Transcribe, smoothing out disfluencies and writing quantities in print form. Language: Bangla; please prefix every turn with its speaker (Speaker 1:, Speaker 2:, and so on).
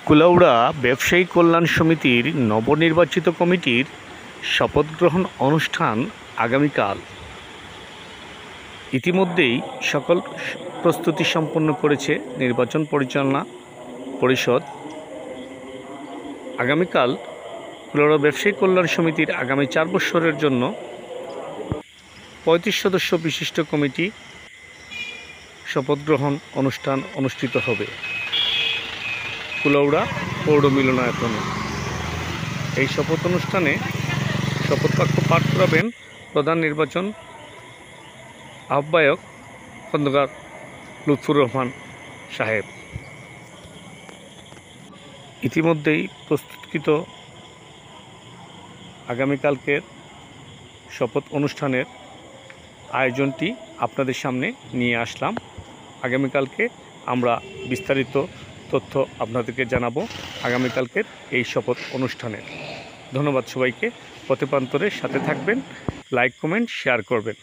Speaker 1: কুলাউড়া ব্যবসায়ী কল্যাণ সমিতির নবনির্বাচিত কমিটির শপথগ্রহণ অনুষ্ঠান আগামীকাল। ইতিমধ্যেই সকল প্রস্তুতি সম্পন্ন করেছে নির্বাচন পরিচালনা পরিষদ। আগামীকাল কুলাউড়া ব্যবসায়ী কল্যাণ সমিতির আগামী 4 বছরের জন্য 35 সদস্য বিশিষ্ট কমিটি শপথগ্রহণ অনুষ্ঠান অনুষ্ঠিত হবে কুলাউড়া পৌর মিলনায়তনে। এই শপথ অনুষ্ঠানে শপথ বাক্য পাঠ করাবেন প্রধান নির্বাচন আহ্বায়ক খন্দকার লুৎফুর রহমান সাহেব। ইতিমধ্যেই প্রস্তুতকৃত আগামীকালকের শপথ অনুষ্ঠানের আয়োজনটি আপনাদের সামনে নিয়ে আসলাম। আগামীকালকে আমরা বিস্তারিত তথ্য আপনাদেরকে জানাবো আগামীকালকের এই শপথ অনুষ্ঠানে। ধন্যবাদ সবাইকে। পথে প্রান্তরের সাথে থাকবেন, লাইক কমেন্ট শেয়ার করবেন।